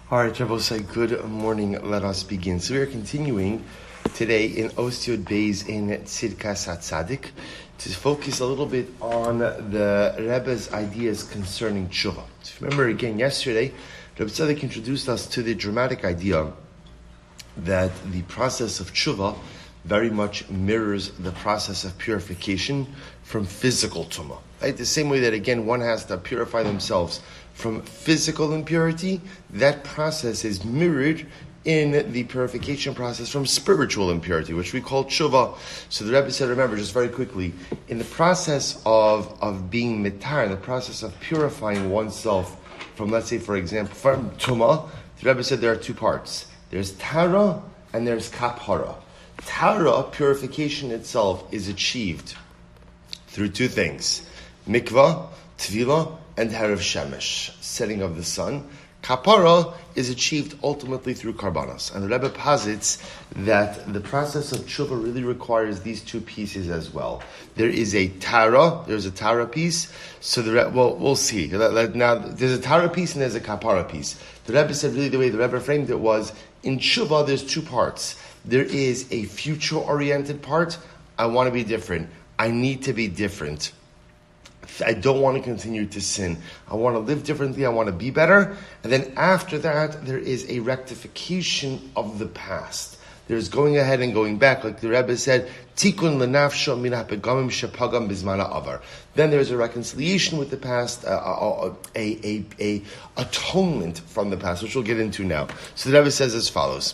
All right, Rebbe, say good morning. Let us begin. So we are continuing today in Ostiod Beis in Tzidkas Hatzaddik to focus a little bit on the Rebbe's ideas concerning Teshuva. So remember again, yesterday, Rebbe Tzaddik introduced us to the dramatic idea that the process of Teshuva very much mirrors the process of purification from physical tumah. Right? The same way that, again, one has to purify themselves from physical impurity, that process is mirrored in the purification process from spiritual impurity, which we call Teshuva. So the Rebbe said, remember, just very quickly, in the process of being mitar, in the process of purifying oneself from, let's say, for example, from tumah, the Rebbe said there are two parts. There's tara and there's kapara. Tara, purification itself, is achieved through two things: mikvah, tefillah, and harav shemesh, setting of the sun. Kapara is achieved ultimately through karbanos. And the Rebbe posits that the process of tshuva really requires these two pieces as well. There's a tara piece. So we'll see. Now, there's a tara piece and there's a kapara piece. The Rebbe said really the way the Rebbe framed it was, in tshuva there's two parts. There is a future-oriented part. I want to be different. I need to be different. I don't want to continue to sin. I want to live differently. I want to be better. And then after that, there is a rectification of the past. There's going ahead and going back. Like the Rebbe said, Tikkun lenafsho min hapegamim shepagam bizmana avar. Then there's a reconciliation with the past, a atonement from the past, which we'll get into now. So the Rebbe says as follows.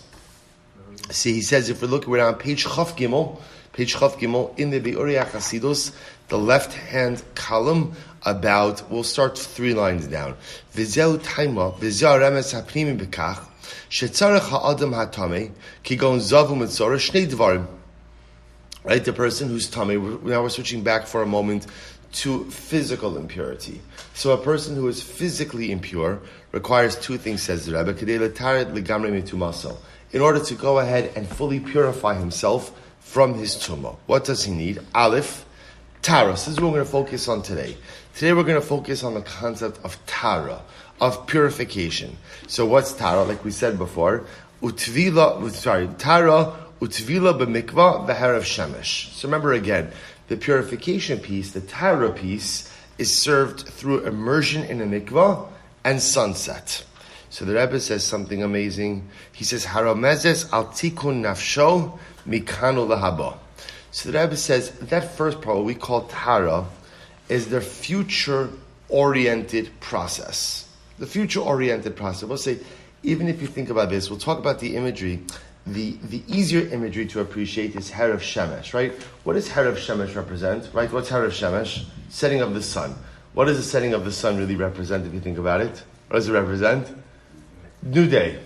See, he says, if we're on page Chaf Gimel, in the Be'uriach Hasidus, the left-hand column, we'll start 3 lines down. V'zeu taima, v'zeu remes ha'pnimi b'kach, shetzarech ha'adam ha'tameh, kigon zavu mitzorah, shnei dvarim. Right, the person who's tameh, now we're switching back for a moment to physical impurity. So a person who is physically impure requires two things, says the Rebbe, kedei letaret legamrei mitumaso, in order to go ahead and fully purify himself from his tumah. What does he need? Aleph, tara. This is what we're going to focus on today. Today we're going to focus on the concept of tara, of purification. So what's tara? Like we said before, tara, utvila b'mikvah v'harav shemesh. So remember again, the purification piece, the tara piece, is served through immersion in a mikvah and sunset. So the Rebbe says something amazing. He says, Haramezes al tikun nafsho mikanu lahaba. So the Rebbe says, that first part, what we call tara, is the future-oriented process. The future-oriented process. We'll say, even if you think about this, we'll talk about the imagery. The easier imagery to appreciate is harav shemesh, right? What does harav shemesh represent, right? What's harav shemesh? Setting of the sun. What does the setting of the sun really represent if you think about it? What does it represent? New day,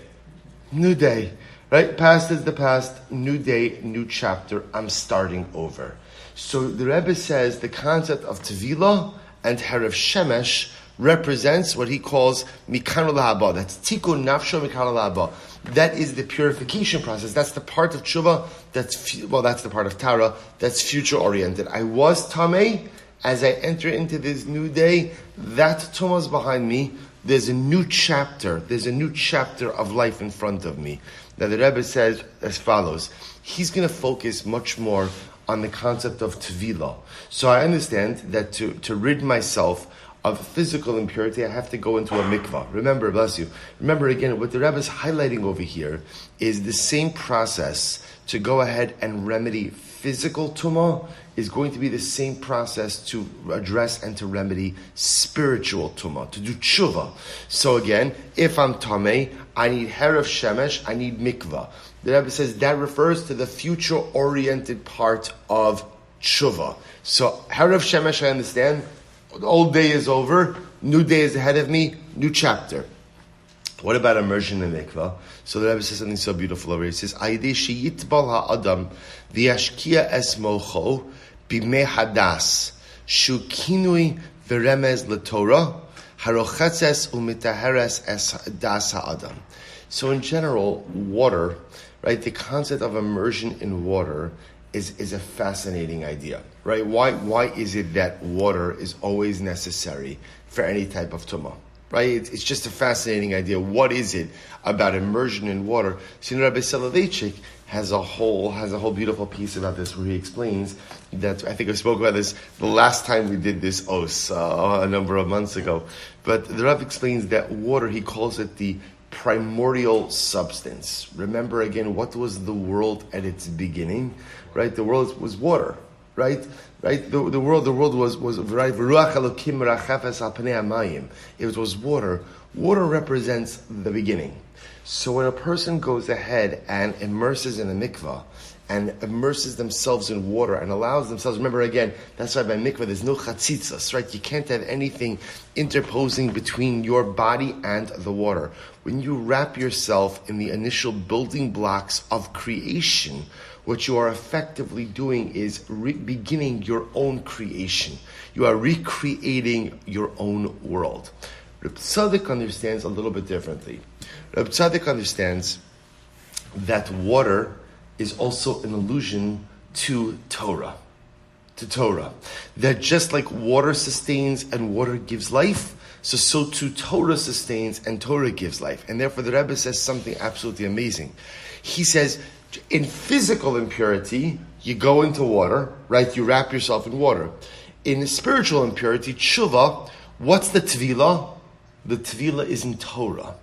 right? Past is the past, new day, new chapter, I'm starting over. So the Rebbe says the concept of Tevilah and Harav Shemesh represents what he calls Mikanu Lahaba. That's Tikkun Nafsho Mikanu Lahaba. That is the purification process. That's the part of Teshuva, that's the part of Tara, that's future-oriented. I was Tameh, as I enter into this new day, that Tumah is behind me. There's a new chapter. There's a new chapter of life in front of me. Now the Rebbe says as follows. He's going to focus much more on the concept of tevilah. So I understand that to rid myself of physical impurity, I have to go into a mikvah. Remember, bless you. Remember again, what the Rebbe is highlighting over here is the same process to go ahead and remedy physical tumah is going to be the same process to address and to remedy spiritual tumah, to do tshuva. So again, if I'm tameh, I need harav shemesh, I need mikvah. The Rebbe says that refers to the future-oriented part of tshuva. So harav shemesh, I understand, the old day is over, new day is ahead of me, new chapter. What about immersion in mikvah? So the Rebbe says something so beautiful over here. He says, "Ayidei sheyitbal ha'adam v'yashkia es mocho b'mei hadas shu kinui v'remez l'torah harochetzes u'mitaheres es das ha'adam." So in general, water, right? The concept of immersion in water is a fascinating idea, right? Why is it that water is always necessary for any type of tumah? right? It's just a fascinating idea. What is it about immersion in water? So Rabbi Soloveitchik has a whole beautiful piece about this where he explains that, I think I spoke about this the last time we did this os a number of months ago, but the Rav explains that water, he calls it the primordial substance. Remember again, what was the world at its beginning? Right? The world was water. Right? The world was right. It was water. Water represents the beginning. So when a person goes ahead and immerses in a mikvah and immerses themselves in water and allows themselves, remember again, that's why by mikvah there's no chatzitzas, right? You can't have anything interposing between your body and the water. When you wrap yourself in the initial building blocks of creation, what you are effectively doing is beginning your own creation. You are recreating your own world. Reb Tzaddik understands a little bit differently. Reb Tzaddik understands that water is also an allusion to Torah. That just like water sustains and water gives life, so too Torah sustains and Torah gives life. And therefore the Rebbe says something absolutely amazing. He says, in physical impurity, you go into water, right? You wrap yourself in water. In spiritual impurity, tshuva, what's the tvila? The tvila is in Torah.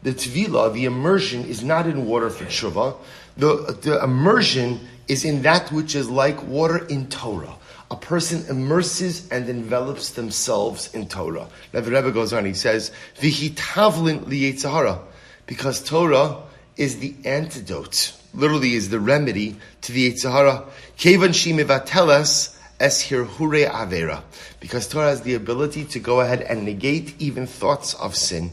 The tvila, the immersion, is not in water for tshuva. The immersion is in that which is like water in Torah. A person immerses and envelops themselves in Torah. Now the Rebbe goes on, he says, V'hi tavlin liyetzahara, because Torah is the antidote, literally is the remedy to the Yetzirah. Kevan shi mevatelas es hirhure avera, because Torah has the ability to go ahead and negate even thoughts of sin.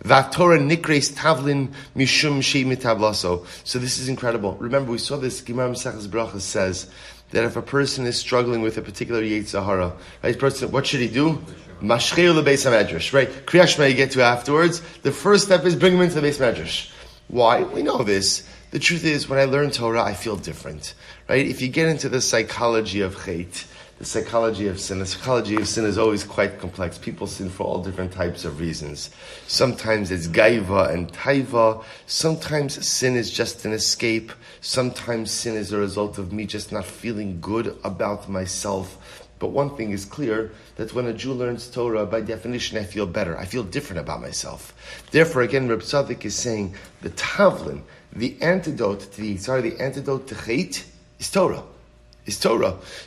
Vatorah nikres tavlin mishum she mitablaso. So this is incredible. Remember, we saw this. Gemara Maseches Brachos says that if a person is struggling with a particular Yetzirah, right, person, what should he do? Mashcheu lebeis hamedrash, right? Kriyat Shema you get to afterwards. The first step is bring him into the beis medrash. Why? We know this. The truth is, when I learn Torah, I feel different, right? If you get into the psychology of chait, the psychology of sin is always quite complex. People sin for all different types of reasons. Sometimes it's gaiva and taiva. Sometimes sin is just an escape. Sometimes sin is a result of me just not feeling good about myself. But one thing is clear, that when a Jew learns Torah, by definition, I feel better. I feel different about myself. Therefore, again, Reb Tzaddik is saying, the tavlin, the antidote to the Yitzhar, the antidote to chait, is Torah.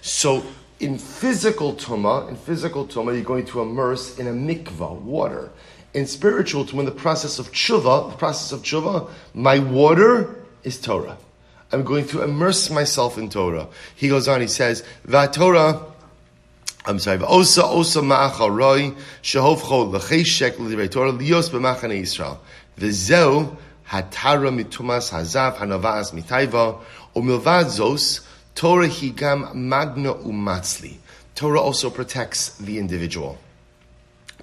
So, in physical tuma, you're going to immerse in a mikvah, water. In spiritual tuma, the process of tshuva, my water is Torah. I'm going to immerse myself in Torah. He goes on, he says, V'Torah, V'osa ma'achal roi, shehovcho l'cheshek l'divrei Torah, lios b'machane Yisrael. V'zeu hatara mitumas hazav hanavas mitayva, umilvad zos, Torah higam magna umatzli. Torah also protects the individual.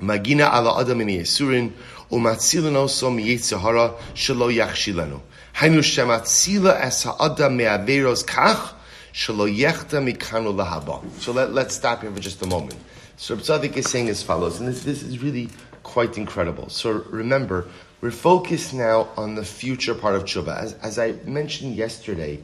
Magina ala adam in yesurin, umatzilin also miyetzahara, shelo yachshilanu. Hainu shematzila es ha'adam me'averos kach, shelo yechta mikanu lahaba. So let's stop here for just a moment. So Reb Tzaddik is saying as follows, and this is really quite incredible. So remember, we're focused now on the future part of tshuva. As I mentioned yesterday,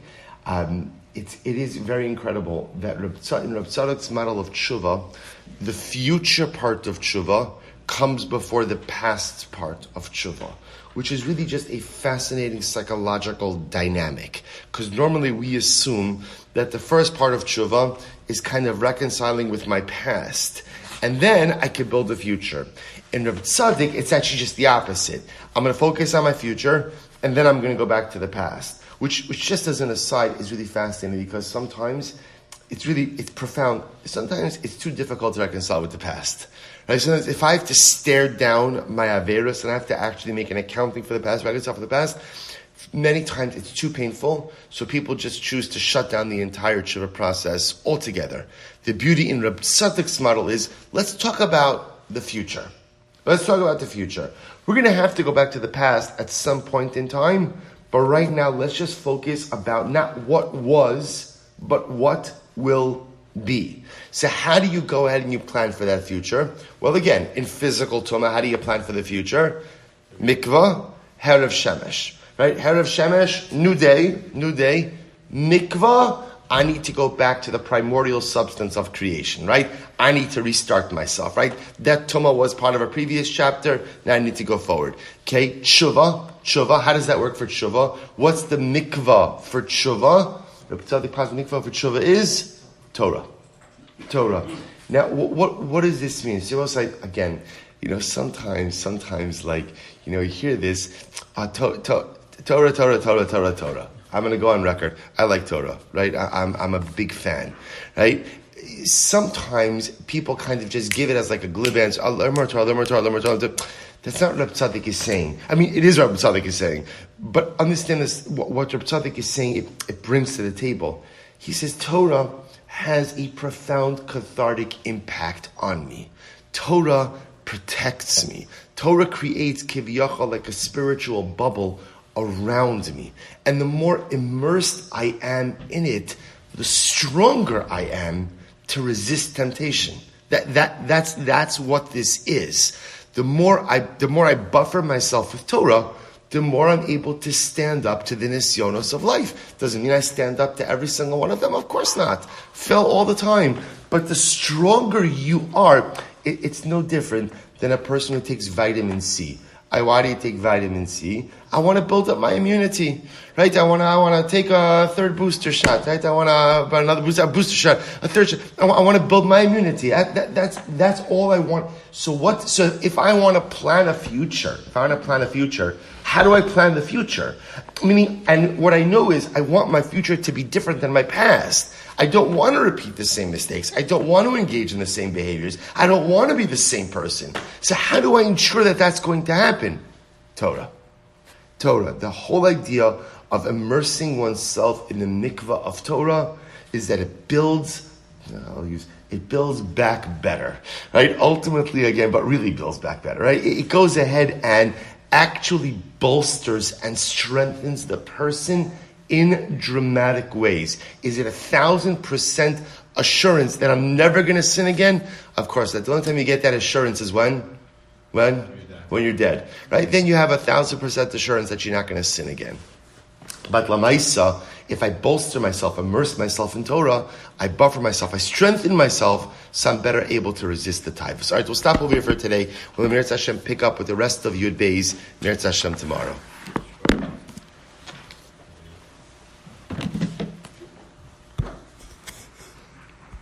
it is very incredible that in Reb Tzaddik's model of tshuva, the future part of tshuva comes before the past part of tshuva, which is really just a fascinating psychological dynamic. Because normally we assume that the first part of tshuva is kind of reconciling with my past, and then I can build a future. In Reb Tzaddik, it's actually just the opposite. I'm going to focus on my future, and then I'm going to go back to the past. Which just as an aside is really fascinating, because sometimes it's profound. Sometimes it's too difficult to reconcile with the past. Right? Sometimes if I have to stare down my averos and I have to actually make an accounting for the past, reconcile for the past, many times it's too painful, so people just choose to shut down the entire tshuva process altogether. The beauty in Reb Tzaddik's model is, let's talk about the future. We're going to have to go back to the past at some point in time, but right now, let's just focus about not what was, but what will be. So how do you go ahead and you plan for that future? Well, again, in physical Tumah, how do you plan for the future? Mikvah, Herav Shemesh. Right? Herav Shemesh, new day. Mikvah, I need to go back to the primordial substance of creation, right? I need to restart myself, right? That Tumah was part of a previous chapter. Now I need to go forward. Okay, Teshuva. How does that work for Teshuva? What's the mikvah for Teshuva? The Hatzaddik mikvah for Teshuva is Torah. Now, what does this mean? So it's like, again, sometimes like, you hear this, Torah. I'm going to go on record. I like Torah, right? I'm a big fan, right? Sometimes people kind of just give it as like a glib answer. I'll learn more Torah. That's not what Hatzaddik is saying. I mean, it is what Hatzaddik is saying. But understand this, what Hatzaddik is saying, it brings to the table. He says Torah has a profound cathartic impact on me. Torah protects me. Torah creates kiviyachal like a spiritual bubble around me. And the more immersed I am in it, the stronger I am to resist temptation. That's what this is. The more I buffer myself with Torah, the more I'm able to stand up to the nisyonos of life. Doesn't mean I stand up to every single one of them. Of course not. Fail all the time. But the stronger you are, it's no different than a person who takes vitamin C. Why do you take vitamin C? I want to build up my immunity, right? I want to take a third booster shot, right? I want to another booster shot, a third shot. I want to build my immunity. That's all I want. So if I want to plan a future, how do I plan the future? Meaning, and what I know is I want my future to be different than my past. I don't want to repeat the same mistakes. I don't want to engage in the same behaviors. I don't want to be the same person. So how do I ensure that that's going to happen? Torah. The whole idea of immersing oneself in the mikvah of Torah is that it builds back better, right? Ultimately, again, but really builds back better, right? It goes ahead and actually bolsters and strengthens the person in dramatic ways. Is it 1,000% assurance that I'm never going to sin again? Of course, the only time you get that assurance is when you're dead, right? Then you have 1,000% assurance that you're not going to sin again. But lamaisa, if I bolster myself, immerse myself in Torah, I buffer myself, I strengthen myself, so I'm better able to resist the typhus. All right, we'll stop over here for today. We'll, Meretz Hashem, pick up with the rest of Yud Beis, Meretz Hashem, tomorrow.